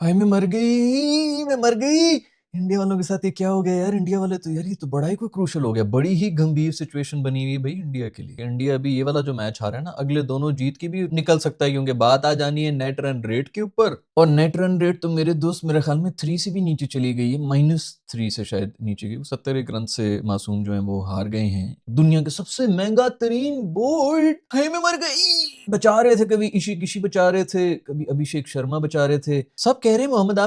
हाय मैं मर गई। इंडिया वालों के साथ ये क्या हो गया यार? इंडिया वाले तो यार ये तो बड़ा ही कोई क्रूशल हो गया, बड़ी ही गंभीर सिचुएशन बनी हुई है भाई इंडिया के लिए। इंडिया अभी ये वाला जो मैच हारा है ना, अगले दोनों जीत की भी निकल सकता है, क्योंकि बात आ जानी है नेट रन रेट के ऊपर। और नेट रन रेट तो मेरे दोस्त मेरे ख्याल में 3 से भी नीचे चली गई है, -3 से शायद नीचे गई। 71 रन से मासूम जो है वो हार गए हैं। दुनिया के सबसे महंगा तरीन बोल्ट हाय मैं मर गई बचा रहे थे, कभी ईशी किशी बचा रहे थे, कभी अभिषेक शर्मा बचा रहे थे। सब कह रहे हैं मोहम्मद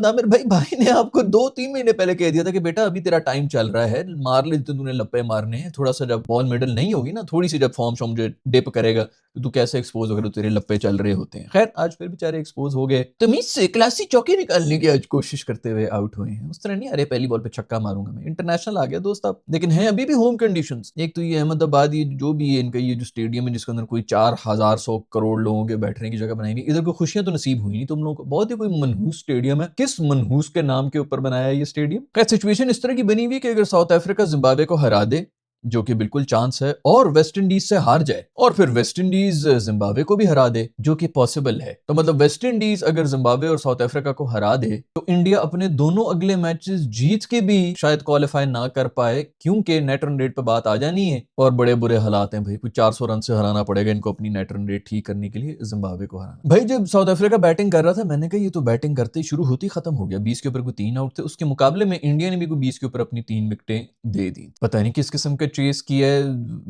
आमिर। भाई भाई ने आपको 2-3 महीने पहले कह दिया था कि बेटा अभी तेरा टाइम चल रहा है, मार ले तो तूने लप्पे मारने हैं। थोड़ा सा जब बॉल मिडल नहीं होगी ना, थोड़ी सी जब फॉर्म शॉर्म जो डिप करेगा तो तू कैसे एक्सपोज होगा, तो तेरे लप्पे चल रहे होते हैं। खैर आज फिर बेचारे एक्सपोज हो गए, तमीज से क्लासी चौके निकालने की आज कोशिश करते हुए आउट हुए हैं। उस तरह नहीं अरे पहली बॉल पे छक्का मारूंगा मैं, इंटरनेशनल आ गया दोस्त अब। लेकिन है अभी भी होम कंडीशंस। एक तो ये अहमदाबाद, ये जो भी है इनका ये जो स्टेडियम है जिसके अंदर कोई 4,100 करोड़ लोगों के बैठने की जगह बनाई हुई, इधर को खुशियां तो नसीब हुई नहीं तुम लोगों को। बहुत ही कोई मनहूस स्टेडियम है, किस मनहूस के नाम के ऊपर बनाया है ये स्टेडियम। खैर सिचुएशन इस तरह की बनी हुई है कि अगर साउथ अफ्रीका जिम्बाब्वे को हरा दे, जो कि बिल्कुल चांस है, और वेस्ट इंडीज से हार जाए, और फिर वेस्ट इंडीज जिम्बाब्वे को भी हरा दे, जो कि पॉसिबल है, तो मतलब वेस्ट इंडीज अगर जिम्बाब्वे और साउथ अफ्रीका को हरा दे तो इंडिया अपने दोनों अगले मैचेस जीत के भी शायद क्वालिफाई ना कर पाए, क्योंकि नेट रन रेट पे बात आ जानी है और बड़े बुरे हालात हैं भाई। कुछ 400 रन से हराना पड़ेगा इनको अपनी नेट रन रेट ठीक करने के लिए जिम्बाब्वे को हराना। भाई जब साउथ अफ्रीका बैटिंग कर रहा था मैंने कहा ये तो बैटिंग करते ही शुरू होती खत्म हो गया, 20 के ऊपर कोई 3 आउट थे। उसके मुकाबले में इंडिया ने भी कोई 20 के ऊपर अपनी 3 विकेटें दे दी। पता नहीं किस किस्म का चेस किया है,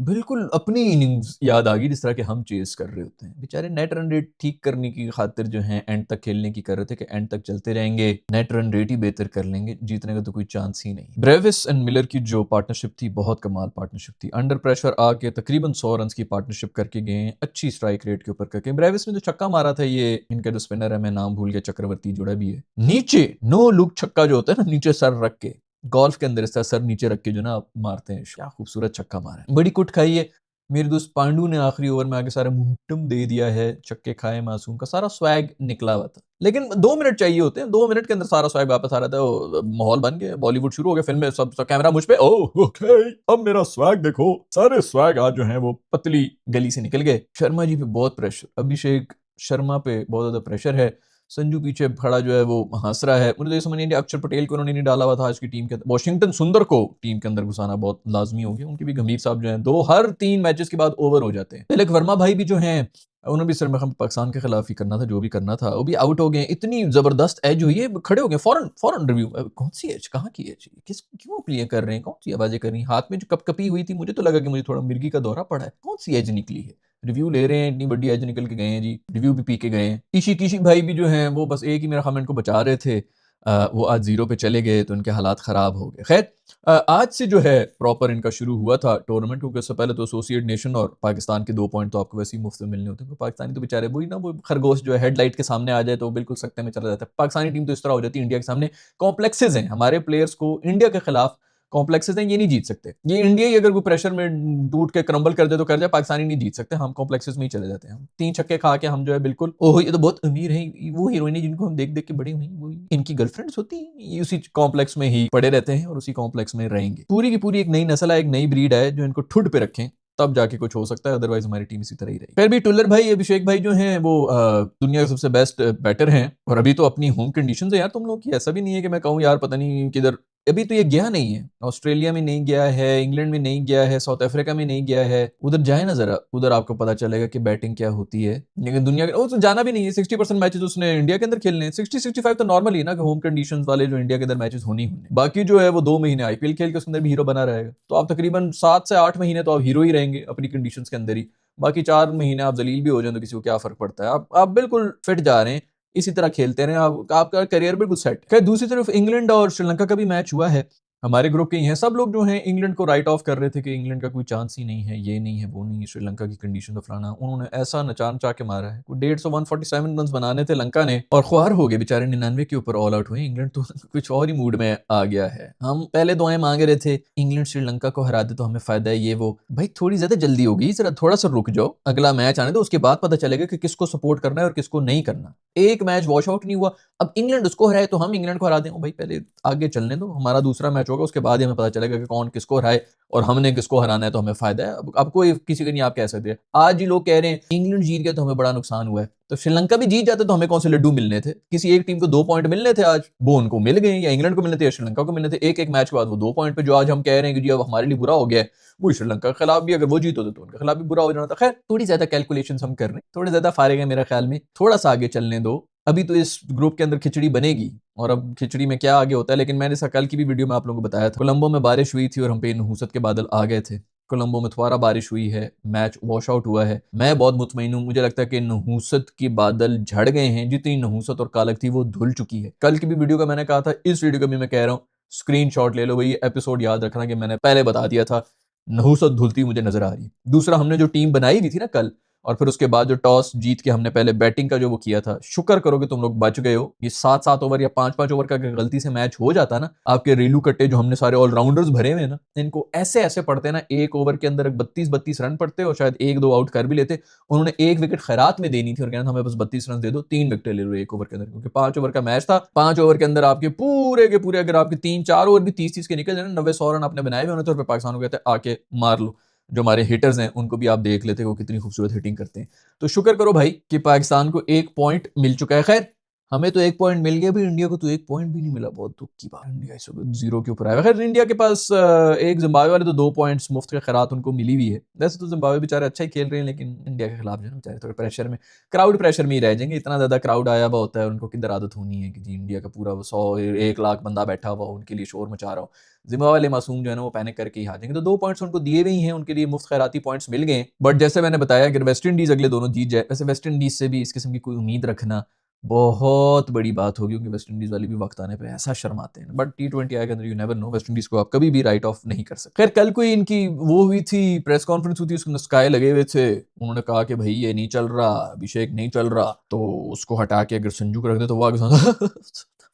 बिल्कुल अपनी इनिंग्स याद आ गई जिस तरह के हम चेस कर रहे होते हैं। बेचारे नेट रन रेट ठीक करने की खातिर जो है एंड तक खेलने की कर रहे थे कि एंड तक चलते रहेंगे, नेट रन रेट ही बेहतर कर लेंगे, जीतने का तो कोई चांस ही नहीं। ब्रेविस एंड मिलर की जो पार्टनरशिप थी बहुत कमाल पार्टनरशिप थी। अंडर प्रेशर आके तकरीबन 100 रन की पार्टनरशिप करके गए, अच्छी स्ट्राइक रेट के ऊपर करके। ब्रेविस ने जो छक्का मारा था, ये इनका जो स्पिनर है मैं नाम भूल गया, चक्रवर्ती जोड़ा भी है, नीचे नो लुक छक्का जो होता है ना, नीचे सर रख के, गोल्फ के अंदर इस तरह सर नीचे रख के जो ना आप मारते हैं, क्या खूबसूरत छक्का मारा है। बड़ी कुट खाई है मेरे दोस्त पांडू ने, आखिरी ओवर में आके सारा मुंटम दे दिया है, छक्के खाए मासूम का, सारा स्वैग निकला हुआ था। लेकिन 2 मिनट चाहिए होते हैं, 2 मिनट के अंदर सारा स्वैग वापस आ रहा था। माहौल बन गया, बॉलीवुड शुरू हो गया, फिल्म में सब कैमरा मुझ पे, ओह ओके अब मेरा स्वैग देखो। सारे स्वैग आज जो है वो पतली गली से निकल गए। शर्मा जी पे बहुत प्रेशर, अभिषेक शर्मा पे बहुत ज्यादा प्रेशर है। संजू पीछे खड़ा जो है वो हंस रहा है। मुझे तो ये समझ नहीं आ रहा, अक्षर पटेल को उन्होंने नहीं डाला हुआ था आज की टीम के अंदर, वॉशिंगटन सुंदर को टीम के अंदर घुसाना बहुत लाजमी हो गया। उनकी भी गंभीर साहब जो है दो हर 3 मैचेस के बाद ओवर हो जाते हैं। तिलक वर्मा भाई भी जो हैं उन्होंने भी सिर्फ पाकिस्तान के खिलाफ ही करना था, जो भी करना था, वो भी आउट हो गए। इतनी जबरदस्त एज हुई है, खड़े हो गए फौरन फौरन रिव्यू, कौन सी एज, कहाँ की एज, किस क्यों प्ले कर रहे हैं, कौन सी आवाजें कर रही हैं, हाथ में जो कपकपी हुई थी, मुझे तो लगा कि मुझे थोड़ा मिर्गी का दौरा पड़ा है, कौन सी एज निकली है। रिव्यू ले रहे हैं, इतनी बड़ी एज निकल के गए हैं जी, रिव्यू भी पी के गए हैं। ईशी किशी भाई भी जो हैं वो बस एक ही मेरा कमेंट को बचा रहे थे, वो आज 0 पे चले गए तो इनके हालात खराब हो गए। खैर आज से जो है प्रॉपर इनका शुरू हुआ था टूर्नामेंट, क्योंकि उससे पहले तो एसोसिएट नेशन और पाकिस्तान के 2 पॉइंट तो आपको वैसे ही मुफ्त में मिलने होते हैं। पाकिस्तानी तो बेचारे वही ना, वो खरगोश जो है हेडलाइट के सामने आ जाए तो बिल्कुल सकते में चला जाता है। पाकिस्तानी टीम तो इस तरह हो जाती है इंडिया के सामने, कॉम्प्लेक्सेस हैं हमारे प्लेयर्स को, इंडिया के खिलाफ कॉम्प्लेक्सेस हैं, ये नहीं जीत सकते। ये इंडिया ही अगर कोई प्रेशर में टूट के क्रम्बल कर दे तो कर जाए, पाकिस्तानी नहीं जीत सकते, हम कॉम्प्लेक्सेस में ही चले जाते हैं। हम 3 छक्के खा के हम जो है बिल्कुल, ओह ये तो बहुत अमीर है, वो हीरोइन है जिनको हम देख देख के बड़े हुए, वो इनकी गर्लफ्रेंड्स होती हैं, ये उसी कॉम्प्लेक्स में ही पड़े रहते हैं और उसी कॉम्प्लेक्स में रहेंगे। पूरी की पूरी एक नई नस्ल है, एक नई ब्रीड है जो इनको ठुड पे रखें तब जाके कुछ हो सकता है, अदरवाइज हमारी टीम इसी तरह ही रहेगी। फिर भी टुल्लर भाई अभिषेक भाई जो हैं वो दुनिया के सबसे बेस्ट बैटर हैं, और अभी तो अपनी होम कंडीशन है यार तुम लोग की। ऐसा भी नहीं है कि मैं कहूँ यार पता नहीं किधर, अभी तो ये गया नहीं है, ऑस्ट्रेलिया में नहीं गया है, इंग्लैंड में नहीं गया है, साउथ अफ्रीका में नहीं गया है। उधर जाए ना जरा, उधर आपको पता चलेगा कि बैटिंग क्या होती है। लेकिन दुनिया के तो जाना भी नहीं है, 60% मैचेस उसने इंडिया के अंदर खेलने हैं। 60-65 तो नॉर्मल ही ना कि होम कंडीशंस वाले जो इंडिया के अंदर मैचेस होनी होने, बाकी जो है वो 2 महीने आईपीएल खेल के उसके अंदर भी हीरो बना रहेगा। तो आप तकरीबन 7 से 8 महीने तो आप हीरो ही रहेंगे अपनी कंडीशंस के अंदर ही, बाकी 4 महीने आप जलील भी हो जाए तो किसी को क्या फर्क पड़ता है। आप बिल्कुल फिट जा रहे हैं, इसी तरह खेलते रहे, आपका करियर बिल्कुल सेट। खैर दूसरी तरफ इंग्लैंड और श्रीलंका का भी मैच हुआ है, हमारे ग्रुप के ही हैं। सब लोग जो हैं इंग्लैंड को राइट ऑफ कर रहे थे कि इंग्लैंड का कोई चांस ही नहीं है, ये नहीं है, वो नहीं है, श्रीलंका की कंडीशन तो फलाना। उन्होंने ऐसा नचान चा के मारा है, 147 रन बनाने थे लंका ने और ख्वार हो गए बेचारे, 99 के ऊपर ऑल आउट हुए। इंग्लैंड तो कुछ और ही मूड में आ गया है। हम पहले दुआएं मांग रहे थे इंग्लैंड श्रीलंका को हरा दे तो हमें फायदा है, ये वो। भाई थोड़ी ज्यादा जल्दी होगी, जरा थोड़ा सा रुक जाओ, अगला मैच आने दो, उसके बाद पता चलेगा कि किसको सपोर्ट करना है और किसको नहीं करना। एक मैच वॉश आउट नहीं हुआ, अब इंग्लैंड उसको हराए तो हम इंग्लैंड को हरा दें, भाई पहले आगे चलने दो, हमारा दूसरा मैच होगा, उसके बाद ही हमें पता चलेगा कि कौन किसको हराए और हमने किसको हराना है तो हमें फायदा है। अब कोई किसी का नहीं आप कह सकते। आज ही लोग कह रहे हैं इंग्लैंड जीत गया तो हमें बड़ा नुकसान हुआ है, तो श्रीलंका भी जीत जाते तो हमें कौन से लड्डू मिलने थे? किसी एक टीम को 2 पॉइंट मिलने थे आज, वो उनको मिल गए, या इंग्लैंड को मिलने थे या श्रीलंका को मिलने थे। एक एक मैच के बाद वो 2 पॉइंट पे जो आज हम कह रहे हैं कि जी अब हमारे लिए बुरा हो गया है, वो श्रीलंका के खिलाफ भी अगर वो जीतो तो उनके खिलाफ भी बुरा हो जाना था। खैर थोड़ी ज्यादा कैलकुलेशन हम कर रहे हैं, थोड़े ज्यादा फारिग है मेरे ख्याल में, थोड़ा सा आगे चलने दो। अभी तो इस ग्रुप के अंदर खिचड़ी बनेगी और अब खिचड़ी में क्या आगे होता है, लेकिन मैंने कल की भी वीडियो में आप लोगों को बताया था, कोलंबो में बारिश हुई थी और हम पे नहुसत के बादल आ गए थे। कोलंबो में थोड़ा बारिश हुई है, मैच वॉश आउट हुआ है। मैं बहुत मुतमईन हूँ, मुझे लगता है कि नहुसत के बादल झड़ गए हैं, जितनी नहुसत और कालक थी वो धुल चुकी है। कल की भी वीडियो का मैंने कहा था, इस वीडियो का भी मैं कह रहा हूँ, स्क्रीनशॉट ले लो भाई, एपिसोड याद रखना कि मैंने पहले बता दिया था नहुसत धुलती मुझे नजर आ रही। दूसरा, हमने जो टीम बनाई हुई थी ना कल, और फिर उसके बाद जो टॉस जीत के हमने पहले बैटिंग का जो वो किया था, शुक्र करो कि तुम लोग बच गए हो। ये 7-7 ओवर या 5-5 ओवर का गलती से मैच हो जाता ना, आपके रेलू कट्टे जो हमने सारे ऑलराउंडर्स भरे हुए ना, इनको ऐसे ऐसे पड़ते ना, एक ओवर के अंदर 32-32 रन पड़ते और शायद 1-2 आउट कर भी लेते। उन्होंने 1 विकेट खैरात में देनी थी और कहना था हमें बस 32 रन दे दो, 3 विकेट ले लो 1 ओवर के अंदर, क्योंकि 5 ओवर का मैच था। 5 ओवर के अंदर आपके पूरे के पूरे, अगर आपके 3-4 ओवर भी 30-30 के निकल जाए, 90-100 रन आपने बनाए हुए होने, तो पाकिस्तान को कहते हैं आके मार लो। जो हमारे हिटर्स हैं उनको भी आप देख लेते हैं वो कितनी खूबसूरत हिटिंग करते हैं। तो शुक्र करो भाई कि पाकिस्तान को 1 पॉइंट मिल चुका है। खैर हमें तो 1 पॉइंट मिल गया, भी इंडिया को तो 1 पॉइंट भी नहीं मिला, बहुत दुख की बात। इंडिया इस वक्त 0 के ऊपर आया। खैर इंडिया के पास एक जिम्बाब्वे वाले तो 2 पॉइंट्स मुफ्त के खैरात उनको मिली हुई है। वैसे तो जिम्बाब्वे बेचारे अच्छा ही खेल रहे हैं, लेकिन इंडिया के खिलाफ जो है बेचारे थोड़े प्रेशर में, क्राउड प्रेशर में ही रह जाएंगे। इतना ज्यादा क्राउड आया हुआ होता है, उनको किधर आदत होनी है कि जी इंडिया का पूरा 100-1 लाख बंदा बैठा हुआ उनके लिए शोर मचा रहा हो। जिम्बाब्वे वाले मासूम जो है ना वो पैनिक करके ही हारेंगे। तो 2 पॉइंट्स उनको दिए हुए हैं, उनके लिए मुफ्त खैराती पॉइंट्स मिल गए। बट जैसे मैंने बताया, अगर वेस्ट इंडीज अगले दोनों जीत जाए, वैसे वेस्ट इंडीज से भी इस किस्म की कोई उम्मीद रखना बहुत बड़ी बात होगी, क्योंकि वेस्ट इंडीज वाले भी वक्त आने पे ऐसा शर्माते हैं। बट T20 आएगा अंदर, you never know, West Indies को आप कभी भी राइट ऑफ नहीं कर सकते। खैर कल कोई इनकी वो हुई थी, प्रेस कॉन्फ्रेंस हुई थी, उसमें स्काई लगे हुए थे। उन्होंने कहा कि भाई ये नहीं चल रहा, अभिषेक नहीं चल रहा, तो उसको हटा के अगर संजू को रख दे तो वो आगे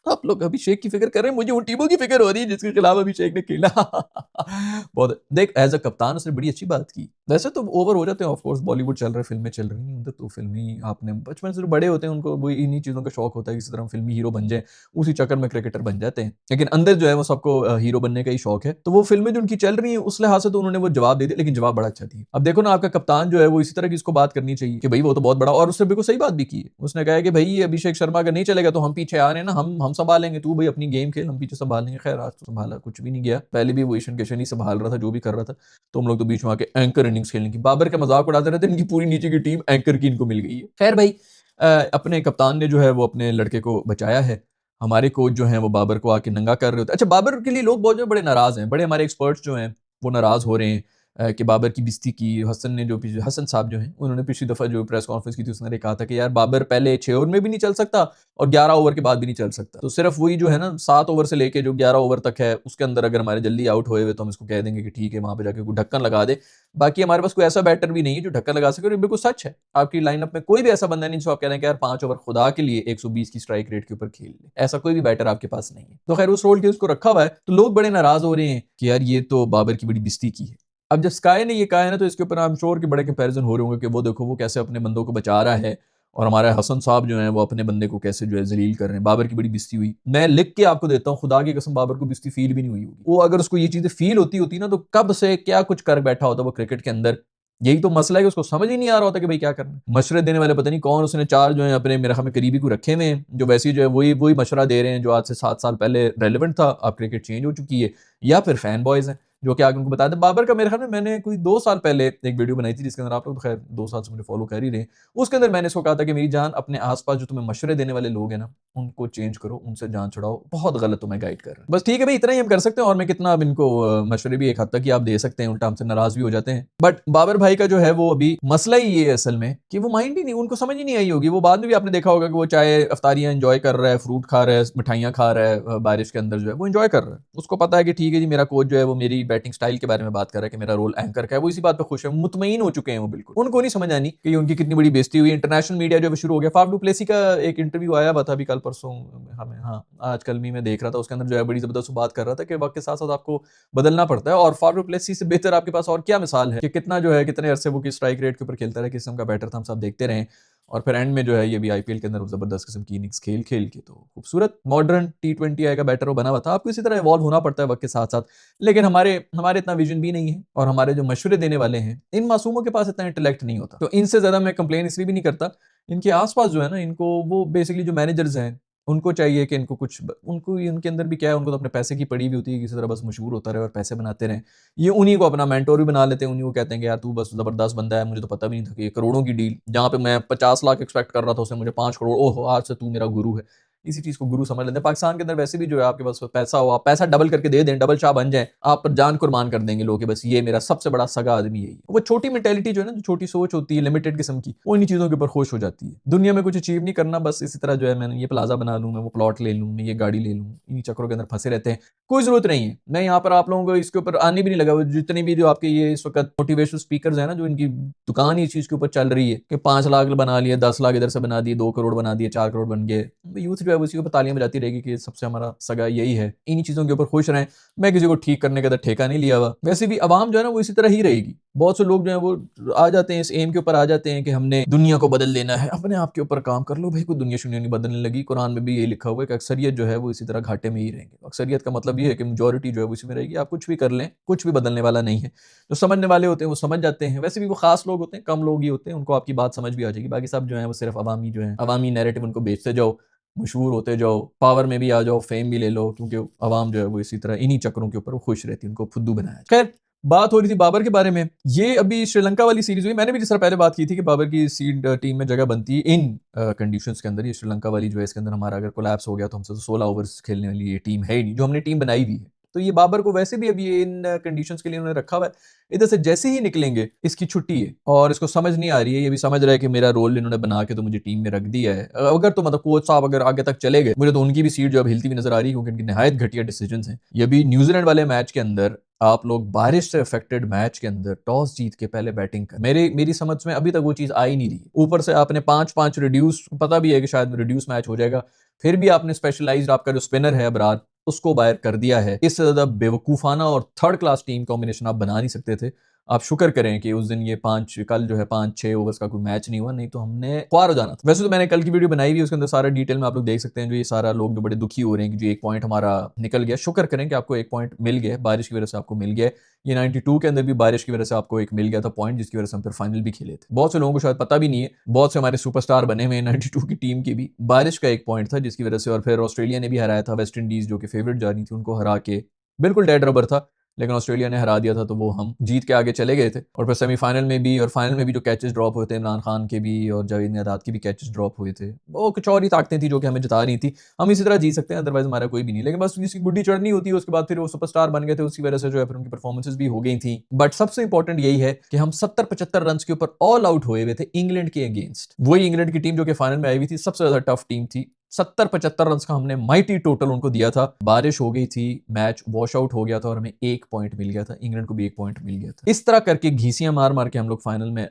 आप लोग अभिषेक की फिक्र कर रहे हैं, मुझे उन टीमों की फिक्र हो रही है जिसके खिलाफ अभिषेक ने खेला। बहुत देख, एज अ कप्तान उसने बड़ी अच्छी बात की। वैसे तो ओवर हो जाते हैं, ऑफ कोर्स बॉलीवुड चल रहा है, फिल्में चल रही हैं उधर, तो फिल्मी आपने बचपन से जो बड़े होते हैं उनको वो इन्हीं चीज़ों का शौक होता है, किसी तरह फिल्मी हीरो बन जाए, उसी चक्कर में क्रिकेटर बन जाते हैं। लेकिन अंदर जो है वो सबको हीरो बनने का ही शौक है। तो वो फिल्में जो उनकी चल रही हैं उस लिहाज से तो उन्होंने वो जवाब दे दिया, लेकिन जवाब बड़ा अच्छा दिया। अब देखो ना, आपका कप्तान जो है वो इसी तरह की इसको बात करनी चाहिए कि भाई वो तो बहुत बड़ा, और उसने बिल्कुल सही बात भी की है। उसने कहा है कि भाई अभिषेक शर्मा अगर नहीं चलेगा तो हम पीछे आ रहे हैं ना, हम संभालेंगे, तू भाई अपनी गेम खेल, हम पीछे संभालेंगे। खैर आज तो संभाला कुछ भी नहीं गया, पहले भी वो ईशान किशन ही संभाल रहा था जो भी कर रहा था। तो हम लोग तो बीच में आके एंकर इनिंग्स खेलने की, बाबर का मजाक उड़ाते रहते, इनकी पूरी नीचे की टीम एंकर की इनको मिल गई है। खैर भाई अपने कप्तान ने जो है वो अपने लड़के को बचाया है। हमारे कोच जो हैं वो बाबर को आके नंगा कर रहे होते। अच्छा, बाबर के लिए लोग बहुत जो बड़े नाराज हैं, बड़े हमारे एक्सपर्ट्स जो हैं वो नाराज हो रहे हैं कि बाबर की बेइज्जती की। हसन ने जो हसन साहब जो हैं उन्होंने पिछली दफा जो प्रेस कॉन्फ्रेंस की थी उसने कहा था कि यार बाबर पहले 6 ओवर में भी नहीं चल सकता और 11 ओवर के बाद भी नहीं चल सकता। तो सिर्फ वही जो है ना 7 ओवर से लेके जो 11 ओवर तक है उसके अंदर अगर हमारे जल्दी आउट हुए तो हम इसको कह देंगे कि ठीक है वहां पे जाके कोई ढक्कन लगा दे। बाकी हमारे पास कोई ऐसा बैटर भी नहीं है जो ढक्कन लगा सके, और ये बिल्कुल सच है। आपकी लाइनअप में कोई भी ऐसा बंदा नहीं जो आप कह रहे हैं कि यार 5 ओवर खुदा के लिए 120 की स्ट्राइक रेट के ऊपर खेल ले, ऐसा कोई भी बैटर आपके पास नहीं है। तो खैर उस रोल के उसको रखा हुआ है, तो लोग बड़े नाराज हो रहे हैं कि यार ये तो बाबर की बड़ी बेइज्जती की है। अब जब स्काई ने ये कहा है ना, तो इसके ऊपर आई एम श्योर कि बड़े कंपैरिजन हो रहे होंगे कि वो देखो वो कैसे अपने बंदों को बचा रहा है, और हमारे हसन साहब जो हैं वो अपने बंदे को कैसे जो है जलील कर रहे हैं। बाबर की बड़ी बेइज्जती हुई, मैं लिख के आपको देता हूँ, खुदा की कसम बाबर को बेइज्जती फील भी नहीं हुई होगी। वो अगर उसको ये चीजें फील होती होती ना, तो कब से क्या कुछ कर बैठा होता वो क्रिकेट के अंदर। यही तो मसला है कि उसको समझ ही नहीं आ रहा होता कि भाई क्या करना है। मशवरे देने वाले पता नहीं कौन, उसने 4 जो है अपने मेरे ख्याल में करीबी को रखे हुए हैं, जो वैसे जो है वही वही मशवरा दे रहे हैं जो आज से 7 साल पहले रेलिवेंट था। अब क्रिकेट चेंज हो चुकी है, या फिर फैन बॉयज हैं जो कि आगे उनको बता दें। बाबर का मेरे ख्याल में मैंने कोई 2 साल पहले एक वीडियो बनाई थी, जिसके अंदर आप लोग तो खैर 2 साल से मुझे फॉलो कर ही रहे हैं। उसके अंदर मैंने इसको कहा था कि मेरी जान, अपने आसपास जो तुम्हें मशवरे देने वाले लोग हैं ना, उनको चेंज करो, उनसे जान छुड़ाओ, बहुत गलत तुम्हें गाइड कर रहे हैं। बस ठीक है भाई, इतना ही हम कर सकते हैं। और मैं कितना अब इनको मशवरे भी एक हद तक ही आप दे सकते हैं, उल्टा हमसे नाराज भी हो जाते हैं। बट बाबर भाई का जो है वो अभी मसला ही ये है असल में कि वो माइंड ही नहीं, उनको समझ ही नहीं आई होगी। वो बाद में भी आपने देखा होगा कि वो चाहे अफ्तारियां एंजॉय कर रहा है, फ्रूट खा रहा है, मिठाइयां खा रहा है, बारिश के अंदर जो है वो एंजॉय कर रहा है। उसको पता है कि ठीक है जी, मेरा कोच जो है वो मेरी बैटिंग स्टाइल के बारे में बात कर रहा है कि मेरा रोल एंकर का है, वो इसी बात पर खुश है, मुतमईन हो चुके हैं वो बिल्कुल। उनको नहीं समझ आनी कि उनकी कितनी बड़ी बेइज्जती हुई। इंटरनेशनल मीडिया जो शुरू हो गया, फाफ डू प्लेसी का एक इंटरव्यू आया हुआ था अभी कल परसों हमें, हाँ आज कल में देख रहा था, उसके अंदर जो है बड़ी जबरदस्त बात कर रहा था कि वक्त के साथ साथ आपको बदलना पड़ता है। और फाफ डू प्लेसी से बेहतर आपके पास और क्या मिसाल है कि कितना जो है कितने अरसे वो की स्ट्राइक रेट के ऊपर खेलता रहे, किस्म का बैटर था, हम सब देखते रहे। और फिर एंड में जो है ये भी आईपीएल के अंदर जबरदस्त किस्म की इनिंग्स खेल खेल के तो खूबसूरत मॉडर्न टी20 आएगा बैटर वो बना हुआ था। आपको इसी तरह इवॉल्व होना पड़ता है वक्त के साथ साथ, लेकिन हमारे हमारे इतना विजन भी नहीं है और हमारे जो मशवरे देने वाले हैं इन मासूमों के पास इतना इंटेलेक्ट नहीं होता। तो इनसे ज्यादा मैं कंप्लेन इसलिए भी नहीं करता, इनके आसपास जो है ना, इनको वो बेसिकली जो मैनेजर्स हैं उनको चाहिए कि इनको कुछ उनको उनके अंदर भी क्या है, उनको तो अपने पैसे की पड़ी भी होती है, किसी तरह बस मशहूर होता रहे और पैसे बनाते रहें। ये उन्हीं को अपना मेंटोर भी बना लेते हैं, उन्हीं को कहते हैं कि यार तू बस जबरदस्त बंदा है, मुझे तो पता भी नहीं था कि ये करोड़ों की डील जहां पे मैं 50 लाख एक्सपेक्ट कर रहा था उसने मुझे 5 करोड़, ओहो आज से तू मेरा गुरु है। इसी चीज को गुरु समझ लेते हैं। पाकिस्तान के अंदर वैसे भी जो है आपके पास पैसा हो, आप पैसा डबल करके दे दें, डबल शाह बन जाए, आप पर जान कुर्बान कर देंगे लोग कि बस ये मेरा सबसे बड़ा सगा आदमी यही है। वो छोटी मेंटेलिटी जो है ना, जो छोटी सोच होती है लिमिटेड किस्म की, वो इन चीजों के ऊपर खुश हो जाती है। दुनिया में कुछ अचीव नहीं करना, बस इसी तरह जो है मैंने ये प्लाजा बना लूं, मैं वो प्लॉट ले लूं, मैं ये गाड़ी ले लूं, इन चक्करों के अंदर फंसे रहते हैं। कोई जरूरत नहीं है। मैं यहाँ पर आप लोगों को इसके ऊपर आने भी नहीं लगा। जितने भी जो आपके ये इस वक्त मोटिवेशनल स्पीकर्स है ना, जो इनकी दुकान इस चीज के ऊपर चल रही है कि 5 लाख बना लिए, 10 लाख इधर से बना दिए, 2 करोड़ बना दिए, 4 करोड़ बन गए, यूथ जो है उसी के ऊपर तालियां बजाती रहेगी कि सबसे हमारा सगा यही है। इन्हीं चीजों के ऊपर खुश रहें। मैं किसी को ठीक करने का ठेका नहीं लिया हुआ। वैसे भी आवाम जो है ना वो इसी तरह ही रहेगी। बहुत से लोग जो है वो आ जाते हैं, इस एम के ऊपर आ जाते हैं कि हमने दुनिया को बदल देना है। अपने आप के ऊपर काम कर लो भाई, कोई दुनिया शुनिया नहीं बदलने लगी। कुरान में भी ये लिखा हुआ है कि अक्सरियत जो है वो इसी तरह घाटे में ही रहेंगे। अक्सरियत का मतलब ये है कि मेजोरिटी जो है वो इसी में रहेगी। आप कुछ भी कर लें, कुछ भी बदलने वाला नहीं है। जो समझने वाले होते हैं वो समझ जाते हैं। वैसे भी वो खास लोग होते हैं, कम लोग ही होते हैं, उनको आपकी बात समझ भी आ जाएगी। बाकी सब जो है वो सिर्फ अवामी जो है, अवामी नैरेटिव उनको बेचते जाओ, मशहूर होते जाओ, पावर में भी आ जाओ, फेम भी ले लो, क्योंकि आवाम जो है वो इसी तरह इन्हीं चक्करों के ऊपर वो खुश रहती है, उनको फुद्दू बनाया। खैर, बात हो रही थी बाबर के बारे में। ये अभी श्रीलंका वाली सीरीज हुई, मैंने भी जिस तरह पहले बात की थी कि बाबर की सीड टीम में जगह बनती है इन कंडीशंस के अंदर। ये श्रीलंका वाली जो है इसके अंदर हमारा अगर कोलैप्स हो गया तो हमसे तो 16 ओवर्स खेलने वाली ये टीम है ही नहीं, जो हमने टीम बनाई हुई है। तो ये बाबर को वैसे भी अभी इन कंडीशंस के लिए उन्होंने रखा हुआ है। इधर से जैसे ही निकलेंगे, इसकी छुट्टी है और इसको समझ नहीं आ रही है, ये भी समझ रहा है कि मेरा रोल इन्होंने बना के तो मुझे टीम में रख दिया है। अगर तो मतलब कोच साहब अगर आगे तक चले गए, मुझे तो उनकी भी सीट जो अब हिलती हुई नजर आ रही है, क्योंकि इनकी नहायत घटिया डिसीजन हैं। ये भी न्यूजीलैंड वाले मैच के अंदर आप लोग बारिश से अफेक्टेड मैच के अंदर टॉस जीत के पहले बैटिंग कर, मेरी समझ में अभी तक वो चीज आई नहीं रही। ऊपर से आपने 5-5 रिड्यूस, पता भी है कि शायद रिड्यूस मैच हो जाएगा, फिर भी आपने स्पेशलाइज्ड आपका जो स्पिनर है अबरार उसको बाहर कर दिया है। इससे ज्यादा बेवकूफाना और थर्ड क्लास टीम कॉम्बिनेशन आप बना नहीं सकते थे। आप शुक्र करें कि उस दिन ये कल जो है 5-6 ओवर्स का कोई मैच नहीं हुआ, नहीं तो हमने ख्वार हो जाना था। वैसे तो मैंने कल की वीडियो बनाई हुई है, उसके अंदर सारा डिटेल में आप लोग देख सकते हैं। जो ये सारा लोग जो बड़े दुखी हो रहे हैं कि जो एक पॉइंट हमारा निकल गया, शुक्र करें कि आपको एक पॉइंट मिल गया, बारिश की वजह से आपको मिल गया। ये 92 के अंदर भी बारिश की वजह से आपको एक मिल गया था पॉइंट, जिसकी वजह से हम फिर फाइनल भी खेले थे। बहुत से लोगों को शायद पता भी नहीं है, बहुत से हमारे सुपरस्टार बने हुए 92 की टीम की भी बारिश का एक पॉइंट था जिसकी वजह से। और फिर ऑस्ट्रेलिया ने भी हराया था वेस्ट इंडीज, जो कि फेवरेट जा रही थी, उनको हरा के बिल्कुल डेड रबर था, लेकिन ऑस्ट्रेलिया ने हरा दिया था, तो वो हम जीत के आगे चले गए थे। और फिर सेमीफाइनल में भी और फाइनल में भी जो कैचेस ड्रॉप हुए थे, इमरान खान के भी और जावेद मियांदाद के भी कैचेस ड्रॉप हुए थे, वो कुछ और ही ताकतें थी जो कि हमें जिता रही थी। हम इसी तरह जीत सकते हैं, अदरवाइज हमारा कोई भी नहीं। लेकिन बस जिसकी गुड्डी चढ़नी होती है उसके बाद फिर वो सुपरस्टार बन गए थे, उसकी वजह से जो है फिर उनकी परफॉर्मेंसेज भी हो गई थी। बट सबसे इंपॉर्टेंट यही है कि हम 70-75 रन के ऊपर ऑल आउट हुए हुए थे इंग्लैंड के अगेंस्ट। वही इंग्लैंड की टीम जो कि फाइनल में आई हुई थी, सबसे ज्यादा टफ टीम थी। 70-75 रन का हमने माइटी टोटल उनको दिया था। बारिश हो गई थी, मैच वॉश आउट हो गया था और हमें एक पॉइंट मिल गया था, इंग्लैंड को भी एक पॉइंट मिल गया था। इस तरह करके घीसियां मार मार के हम लोग फाइनल में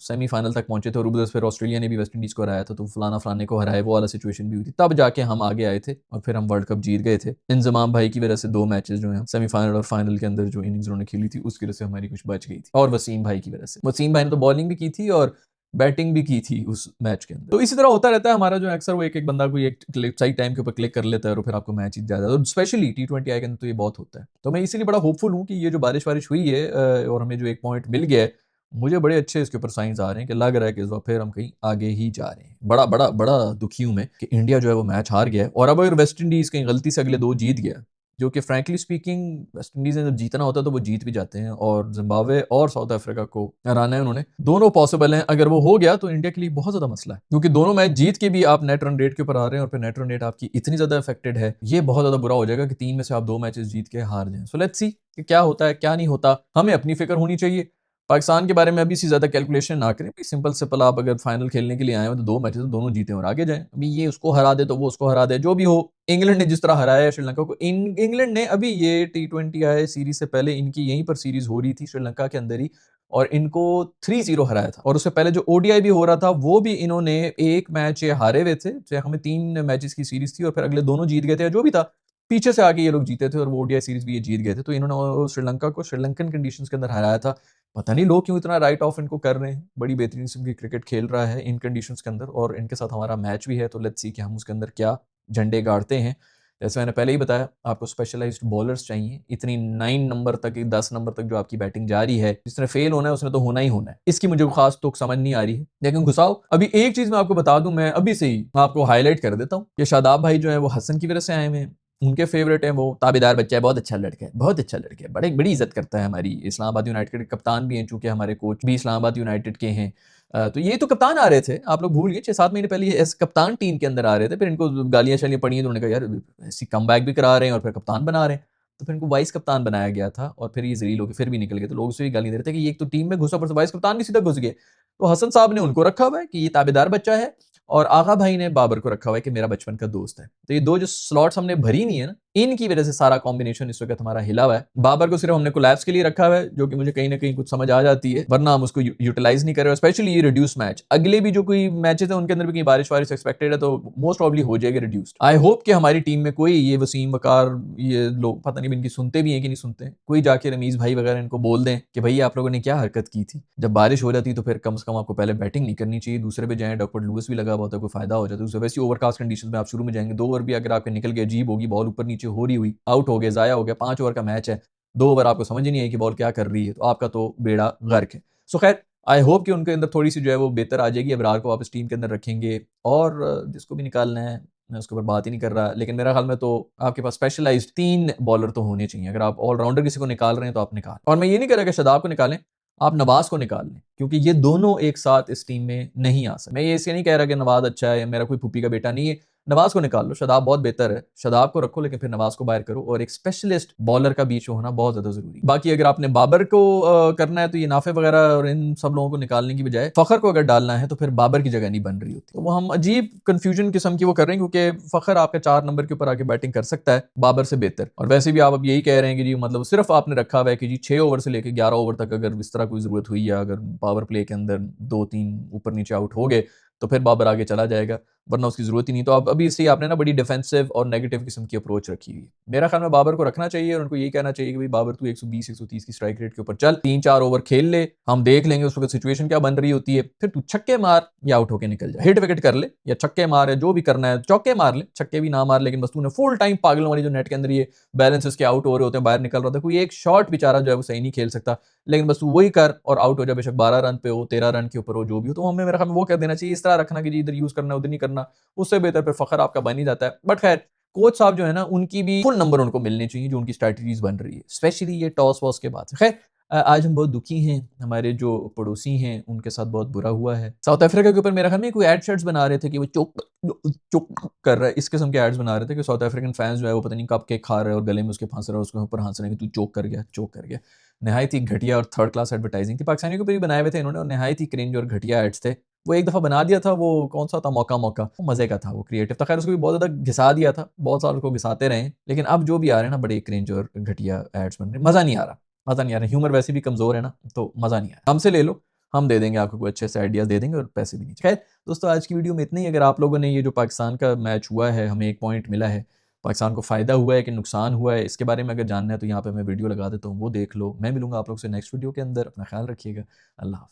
सेमीफाइनल तक पहुंचे थे। और उधर फिर ऑस्ट्रेलिया ने भी वेस्ट इंडीज को हराया था, तो फलाना फलाने को हराया, वो वाला सिचुएशन भी हुई थी। तब जाके हम आगे आए थे और फिर हम वर्ल्ड कप जीत गए थे। इंजमाम भाई की वजह से 2 मैचेस जो है सेमीफाइनल और फाइनल के अंदर जो इनिंग्स उन्होंने खेली थी उसकी वजह से हमारी कुछ बच गई थी। और वसीम भाई की वजह से, वसीम भाई ने तो बॉलिंग भी की थी और बैटिंग भी की थी उस मैच के अंदर। तो इसी तरह होता रहता है हमारा, जो अक्सर वो एक बंदा कोई एक सही टाइम के ऊपर क्लिक कर लेता है और फिर आपको मैच जीत जाता है। तो स्पेशली टी20 आई के अंदर तो ये बहुत होता है। तो मैं इसीलिए बड़ा होपफुल हूँ कि ये जो बारिश वारिश हुई है और हमें जो एक पॉइंट मिल गया है, मुझे बड़े अच्छे इसके ऊपर साइंस आ रहे हैं कि लग रहा है कि इस बार फिर हम कहीं आगे ही जा रहे हैं। बड़ा बड़ा बड़ा दुखी हूं मैं कि इंडिया जो है वो मैच हार गया है। और अब अगर वेस्ट इंडीज कहीं गलती से अगले 2 जीत गया, जो कि फ्रैंकली स्पीकिंग वेस्ट इंडीज ने जब जीतना होता है तो वो जीत भी जाते हैं, और जिम्बाब्वे और साउथ अफ्रीका को हराना है उन्होंने, दोनों पॉसिबल हैं। अगर वो हो गया तो इंडिया के लिए बहुत ज्यादा मसला है, क्योंकि दोनों मैच जीत के भी आप नेट रन रेट के ऊपर आ रहे हैं और फिर नेट रन रेट आपकी इतनी ज्यादा अफेक्टेड है, ये बहुत ज्यादा बुरा हो जाएगा कि 3 में से आप 2 मैचेस जीत के हार जाएं। सो लेट्स सी कि क्या होता है क्या नहीं होता। हमें अपनी फिक्र होनी चाहिए, पाकिस्तान के बारे में अभी से ज्यादा कैलकुलेशन ना करें। सिंपल सिंपल आप अगर फाइनल खेलने के लिए आए हो तो 2 मैचेस दोनों जीते और आगे जाएं। अभी ये उसको हरा दे तो वो उसको हरा दे, जो भी हो। इंग्लैंड ने जिस तरह हराया है श्रीलंका को, इंग्लैंड ने अभी ये टी20 आए सीरीज से पहले इनकी यहीं पर सीरीज हो रही थी श्रीलंका के अंदर ही, और इनको 3-0 हराया था। और उससे पहले जो ओडीआई भी हो रहा था वो भी इन्होंने एक मैच ये हारे हुए थे, चाहे हमें 3 मैचेस की सीरीज थी और फिर अगले दोनों जीत गए थे, जो भी था। पीछे से आके ये लोग जीते थे और वो ओडीआई सीरीज भी ये जीत गए थे। तो इन्होंने श्रीलंका को श्रीलंकन कंडीशंस के अंदर हराया था। पता नहीं लोग क्यों इतना राइट ऑफ इनको कर रहे हैं, बड़ी बेहतरीन किस्म की क्रिकेट खेल रहा है इन कंडीशंस के अंदर, और इनके साथ हमारा मैच भी है, तो लेट्स सी कि हम उसके अंदर क्या झंडे गाड़ते हैं। जैसे मैंने पहले ही बताया, आपको स्पेशलाइज्ड बॉलर्स चाहिए। इतनी 9 नंबर तक, 10 नंबर तक जो आपकी बैटिंग जा रही है, जिसने फेल होना है उसने तो होना ही होना है। इसकी मुझे खास तो समझ नहीं आ रही है, लेकिन घुसाओ। अभी एक चीज मैं आपको बता दूं, मैं अभी से ही आपको हाईलाइट कर देता हूं कि शादाब भाई जो है वो हसन की वजह से आए हुए हैं। उनके फेवरेट है, वो ताबेदार बच्चा है, बहुत अच्छा लड़का है, बहुत अच्छा लड़का है, बड़ी इज्जत करता है हमारी। इस्लामाबाद यूनाइटेड के कप्तान भी हैं, चूंकि हमारे कोच भी इस्लामाबाद यूनाइटेड के हैं। तो ये तो कप्तान आ रहे थे, आप लोग भूल गए, 6-7 महीने पहले ये एस कप्तान टीम के अंदर आ रहे थे, फिर इनको गालियां शालियां पड़ी हैं, तो उन्होंने कहा यार ऐसी कम बैक भी करा रहे हैं और फिर कप्तान बना रहे हैं। तो फिर इनको वाइस कप्तान बनाया गया था, और फिर ये जलील होकर फिर भी निकल गए। तो लोग उसे भी गाली दे रहे थे कि ये एक तो टीम में घुसा, पर वाइस कप्तान भी सीधा घुस गए। तो हसन साहब ने उनको रखा हुआ है कि ये ताबेदार बच्चा है, और आगा भाई ने बाबर को रखा हुआ है कि मेरा बचपन का दोस्त है। तो ये दो जो स्लॉट्स हमने भरी नहीं है ना, इनकी वजह से सारा कॉम्बिनेशन इस वक्त हमारा हिला हुआ है। बाबर को सिर्फ हमने कोलैप्स के लिए रखा हुआ है, जो कि मुझे कहीं ना कहीं कुछ समझ आ जाती है, वरना हम उसको यूटिलाइज नहीं कर रहे। स्पेशली ये रिड्यूस मैच, अगले भी जो कोई मैचेस है उनके अंदर भी कहीं बारिश वारिश एक्सपेक्टेड है, तो मोस्ट प्रॉब्ली हो जाएगी रिड्यूस्ड। आई होप कि हमारी टीम में कोई ये वसीम वकार, ये लोग पता नहीं इनकी सुनते भी हैं कि नहीं सुनते, कोई जाके रमीज भाई वगैरह इनको बोल दें कि भाई आप लोगों ने क्या हरकत की थी। जब बारिश हो जाती तो फिर कम से कम आपको पहले बैटिंग नहीं करनी चाहिए, दूसरे पे जाएं, डॉक्टर लुइस भी लगा हुआ होता है, कोई फायदा हो जाता है। वैसे ओवरकास्ट कंडीशन में आप शुरू में जाएंगे, 2 ओवर भी अगर आपके निकल गए, अजीब होगी, बॉल ऊपर नीचे हो रही हुई, आउट हो गया, जाया हो गया, 5 ओवर का मैच है, 2 ओवर आपको समझ ही नहीं है कि बॉल क्या कर रही है, तो आपका तो बेड़ा गर्क है। सो खैर, आई होप कि उनके अंदर थोड़ी सी जो है वो बेहतर आ जाएगी। अबरार को वापस टीम के अंदर रखेंगे, और जिसको भी निकालना है, मैं उसके ऊपर बात ही नहीं कर रहा, लेकिन मेरा ख्याल में तो आपके पास स्पेशलाइज्ड 3 बॉलर तो होने चाहिए। अगर आप ऑलराउंडर किसी को निकाल रहे हैं तो आप निकाल, और मैं ये नहीं कह रहा कि शादाब को निकालें, आप नवाज को निकाल लें, क्योंकि ये दोनों एक साथ इस टीम में नहीं आ सकते। मैं ये इसलिए नहीं कह रहा कि नवाज अच्छा है, मेरा कोई फूफी का बेटा नहीं है। नवाज को निकाल लो, शादाब बहुत बेहतर है, शादाब को रखो, लेकिन फिर नवाज को बाहर करो, और एक स्पेशलिस्ट बॉलर का बीच में होना बहुत ज्यादा जरूरी है। बाकी अगर आपने बाबर को करना है, तो ये नाफे वगैरह और इन सब लोगों को निकालने की बजाय फखर को अगर डालना है, तो फिर बाबर की जगह नहीं बन रही होती। तो वो हम अजीब कंफ्यूजन किस्म की वो कर रहे हैं, क्योंकि फखर आपके 4 नंबर के ऊपर आके बैटिंग कर सकता है बाबर से बेहतर। और वैसे भी आप अब यही कह रहे हैं कि जी मतलब सिर्फ आपने रखा हुआ है कि जी 6 ओवर से लेकर 11 ओवर तक अगर इस तरह कोई जरूरत हुई, या अगर पावर प्ले के अंदर 2-3 ऊपर नीचे आउट हो गए, तो फिर बाबर आगे चला जाएगा, वरना उसकी जरूरत ही नहीं। तो अब अभी इससे आपने ना बड़ी डिफेंसिव और नेगेटिव किस्म की अप्रोच रखी हुई है। मेरा ख्याल में बाबर को रखना चाहिए, और उनको यही कहना चाहिए कि भाई बाबर तू 120-130 की स्ट्राइक रेट के ऊपर चल, 3-4 ओवर खेल ले, हम देख लेंगे उस वक्त सिचुएशन क्या बन रही होती है, फिर तू छक्के मार या आउट होकर निकल जा, हिट विकेट कर ले या छक्के मार, या जो भी करना है, चौके मार ले, छक्के भी ना मार, लेकिन बस तूने फुल टाइम पागलों वाली जो नेट के अंदर ये बैलेंसेस के आउट हो रहे होते हैं, बाहर निकल रहा था, कोई एक शॉट बेचारा जो है वो सही नहीं खेल सकता, लेकिन बस तू वही कर और आउट हो जा, बेशक 12 रन पे हो, 13 रन के ऊपर हो, जो भी हो। तो हमें मेरा ख्याल में वो कर देना चाहिए, इस तरह रखना कि जी इधर यूज करना उधर नहीं करना, उससे बेहतर फिर फखर आपका बन ही जाता है। बट खैर, कोच साहब जो है ना, उनकी भी फुल नंबर उनको मिलने चाहिए, जो उनकी स्ट्रैटेजीज बन रही है, स्पेशली ये टॉस वॉस के बाद। खैर, आज हम बहुत दुखी हैं, हमारे जो पड़ोसी हैं उनके साथ बहुत बुरा हुआ है। साउथ अफ्रीका के ऊपर मेरा ख्याल में कोई एड शेड्स बना रहे थे कि वो चोक चोक कर रहा है, इस किस्म के एड्स बना रहे थे कि साउथ अफ्रीकन फैंस जो है वो पता नहीं कब केक खा रहे हैं और गले में उसके फंस रहा है, उसके ऊपर हंस रहे हैं कि तू चोक कर गया, चोक कर गया। नहायत ही घटिया और थर्ड क्लास एडवर्टाइजिंग थी, पाकिस्तानियों के ऊपर भी बनाए हुए थे इन्होंने, और नहायत ही क्रिंज और घटिया एड्स थे। वो एक दफा बना दिया था, वो कौन सा था, मौका मौका, मजे का था, वो क्रिएटिव था। खैर उसको भी बहुत ज्यादा घिसा दिया था, बहुत साल उसको घिसाते रहे, लेकिन अब जो भी आ रहे हैं ना, बड़े क्रिंज और घटिया एड्स बन रहे, मजा नहीं आ रहा, मजा नहीं आ रहा। ह्यूमर वैसे भी कमजोर है ना, तो मजा नहीं आ रहा। हमसे ले लो, हम दे देंगे आपको कोई अच्छे से आइडियाज दे देंगे, और पैसे भी नहीं। खैर दोस्तों, आज की वीडियो में इतना ही। अगर आप लोगों ने ये जो पाकिस्तान का मैच हुआ है, हमें एक पॉइंट मिला है, पाकिस्तान को फायदा हुआ है कि नुकसान हुआ है, इसके बारे में अगर जानना है तो यहाँ पे मैं वीडियो लगा देता हूँ, वो देख लो। मैं मिलूंगा आप लोग से नेक्स्ट वीडियो के अंदर, अपना ख्याल रखिएगा, अल्लाह हाफ़िज़।